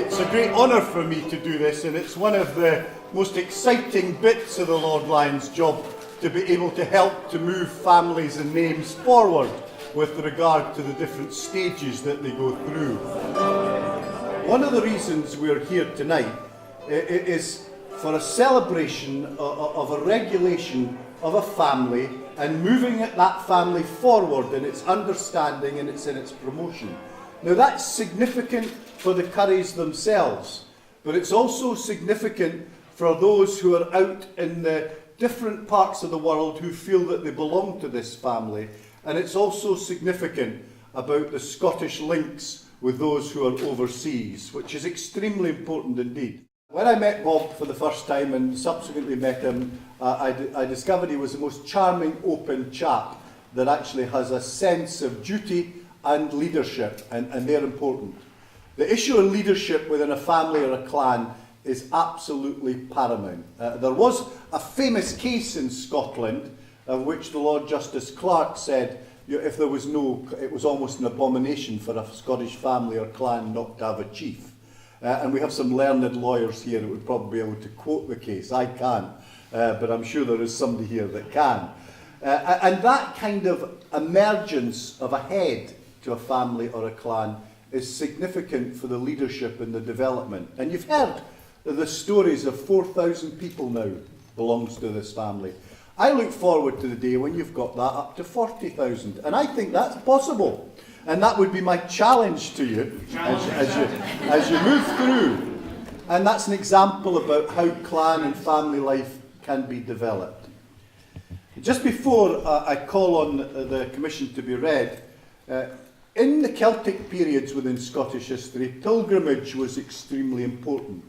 It's a great honour for me to do this, and it's one of the most exciting bits of the Lord Lyon's job to be able to help to move families and names forward with regard to the different stages that they go through. One of the reasons we're here tonight is for a celebration of a regulation of a family and moving that family forward in its understanding and in its promotion. Now that's significant for the Curries themselves, but it's also significant for those who are out in the different parts of the world who feel that they belong to this family, and it's also significant about the Scottish links with those who are overseas, which is extremely important indeed. When I met Bob for the first time and subsequently met him, I discovered he was the most charming, open chap that actually has a sense of duty and leadership, and they're important. The issue of leadership within a family or a clan is absolutely paramount. There was a famous case in Scotland of which the Lord Justice Clark said if there was it was almost an abomination for a Scottish family or clan not to have a chief. And we have some learned lawyers here that would probably be able to quote the case. I can't, but I'm sure there is somebody here that can. And that kind of emergence of a head to a family or a clan is significant for the leadership and the development. And you've heard the stories of 4,000 people now belongs to this family. I look forward to the day when you've got that up to 40,000, and I think that's possible. And that would be my challenge to you as you move through. And that's an example about how clan and family life can be developed. Just before I call on the commission to be read, in the Celtic periods within Scottish history, pilgrimage was extremely important.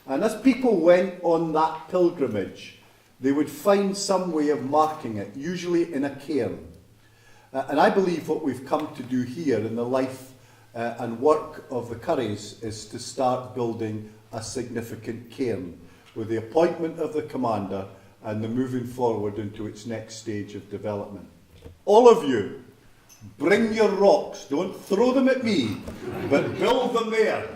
And as people went on that pilgrimage, they would find some way of marking it, usually in a cairn. And I believe what we've come to do here in the life and work of the Curries is to start building a significant cairn with the appointment of the commander and the moving forward into its next stage of development. All of you, bring your rocks. Don't throw them at me, but build them there.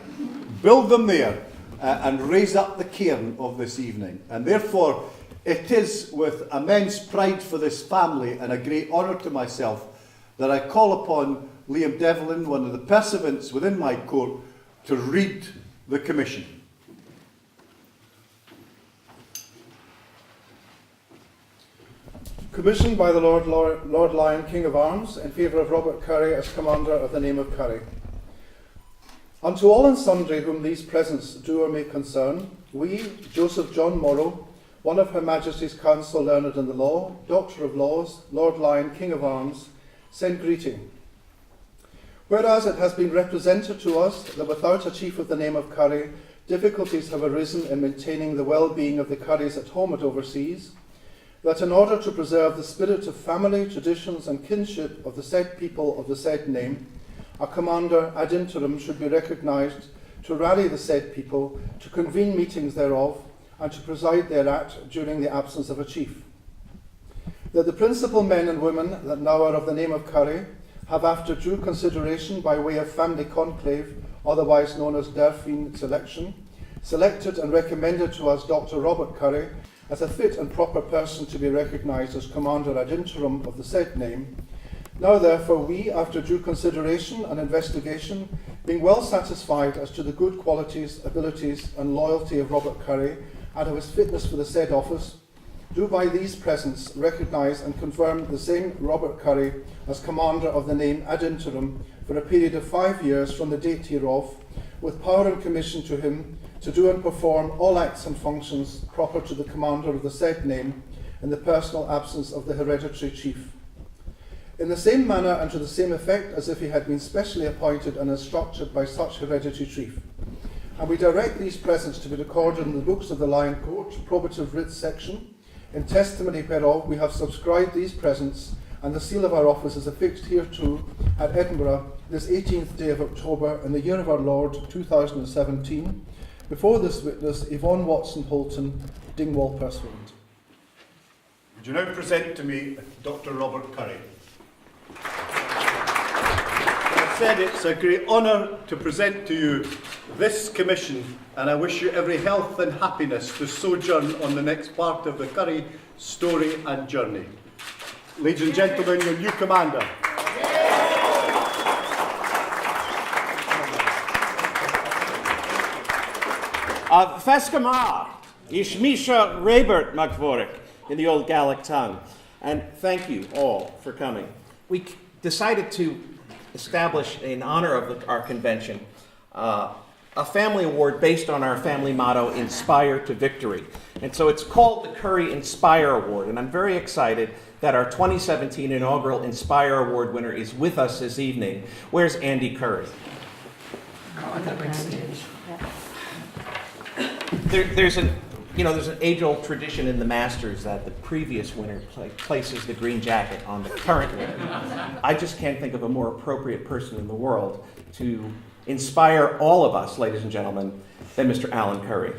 Build them there and raise up the cairn of this evening. And therefore, it is with immense pride for this family and a great honour to myself that I call upon Liam Devlin, one of the pursuivants within my court, to read the commission. Commissioned by the Lord Lyon, King of Arms, in favour of Robert Currie as Commander of the name of Currie. Unto all and sundry whom these presents do or may concern, we, Joseph John Morrow, one of Her Majesty's Council learned in the law, Doctor of Laws, Lord Lyon, King of Arms, send greeting. Whereas it has been represented to us that without a chief of the name of Currie, difficulties have arisen in maintaining the well-being of the Curries at home and overseas, that in order to preserve the spirit of family, traditions and kinship of the said people of the said name, a commander ad interim should be recognised to rally the said people, to convene meetings thereof, and to preside thereat during the absence of a chief. That the principal men and women that now are of the name of Currie have, after due consideration by way of family conclave, otherwise known as Devlin selection, selected and recommended to us Dr. Robert Currie as a fit and proper person to be recognised as Commander ad interim of the said name. Now therefore we, after due consideration and investigation, being well satisfied as to the good qualities, abilities and loyalty of Robert Currie and of his fitness for the said office, do by these presents recognise and confirm the same Robert Currie as Commander of the name ad interim for a period of 5 years from the date hereof, with power and commission to him to do and perform all acts and functions proper to the Commander of the said name in the personal absence of the hereditary chief. In the same manner and to the same effect as if he had been specially appointed and instructed by such hereditary chief. And we direct these presents to be recorded in the books of the Lyon Court, probative writ section, in testimony whereof we have subscribed these presents, and the seal of our office is affixed hereto at Edinburgh this 18th day of October in the year of our Lord 2017, before this witness Yvonne Watson Holton, Dingwall pursuant. Would you now present to me Dr. Robert Currie? As I said, it's a great honour to present to you this commission, and I wish you every health and happiness to sojourn on the next part of the Currie story and journey. Ladies and gentlemen, your new commander. Feskamar, Ishmisha Rabert Makvorik in the old Gallic tongue. And thank you all for coming. We decided to establish, in honor of our convention, a family award based on our family motto, Inspire to Victory. And so it's called the Currie Inspire Award. And I'm very excited that our 2017 inaugural Inspire Award winner is with us this evening. Where's Andy Currie? There's an age-old tradition in the Masters that the previous winner places the green jacket on the current winner. I just can't think of a more appropriate person in the world to inspire all of us, ladies and gentlemen, than Mr. Alan Currie.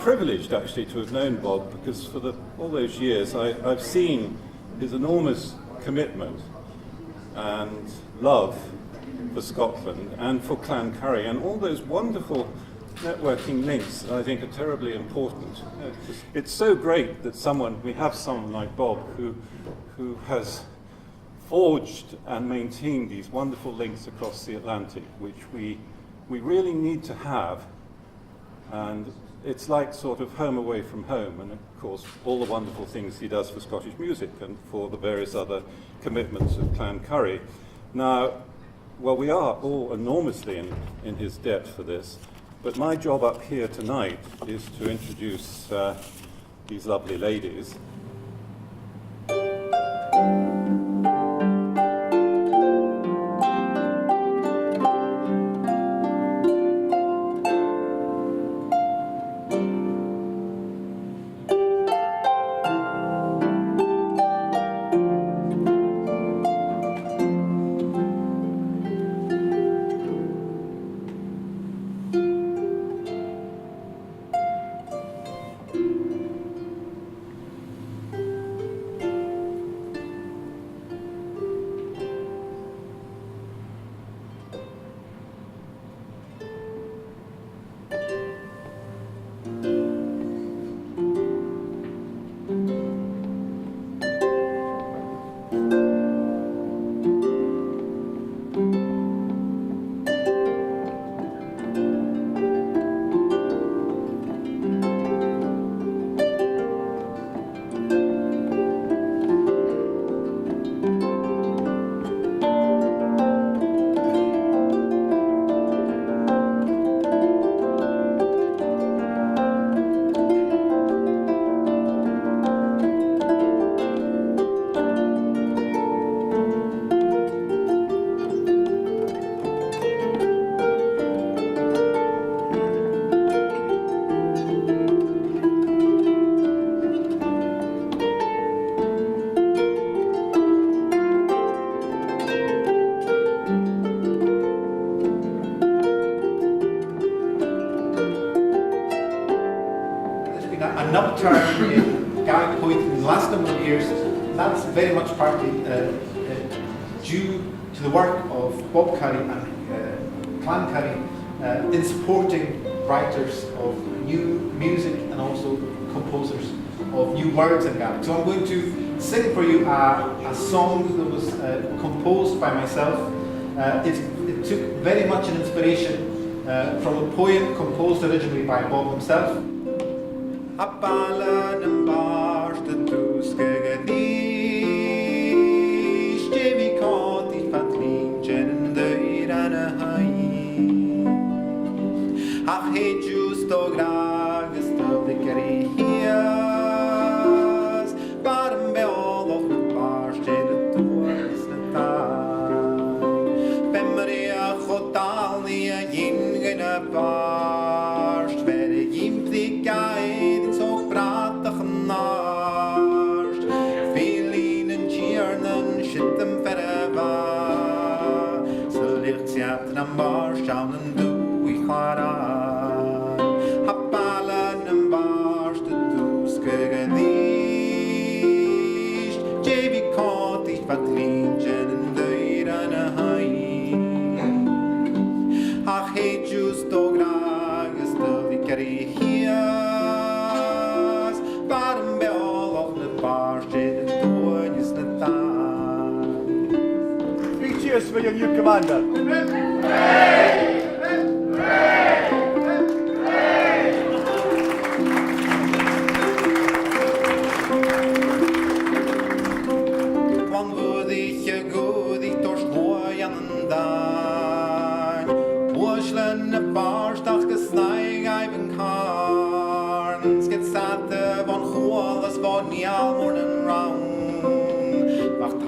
Privileged actually to have known Bob, because for all those years I've seen his enormous commitment and love for Scotland and for Clan Currie, and all those wonderful networking links that I think are terribly important. It's so great that we have someone like Bob who has forged and maintained these wonderful links across the Atlantic, which we really need to have. And it's like sort of home away from home, and of course all the wonderful things he does for Scottish music and for the various other commitments of Clan Currie. Now, well, we are all enormously in his debt for this, but my job up here tonight is to introduce these lovely ladies. An upturn in Gaelic poetry in the last number of years. That's very much partly due to the work of Bob Currie and Clan Currie in supporting writers of new music and also composers of new words in Gaelic. So I'm going to sing for you a song that was composed by myself. It took very much an inspiration from a poem composed originally by Bob himself. Apala ng barste tuske gedish Jevi koti fatling jen døyrane hai Ach he justo grages tøvdikeri hias Barm beol of den barste de tuas netar schauen du ich heran. Hab allen im Barste du's gegen dich. Jevi kont ich verklinchen in deine Heim. Ach hey just do graag stel ik er hier. Waarom bij al op de Barste de doen is net aan. 3 cheers for your new commander. Wann würde ich gut, ich durchschwor an den Dag. Urschlende Barstach gesneig eiben Karns. Gezatte von Chor, das war nie all morgen round. Wacht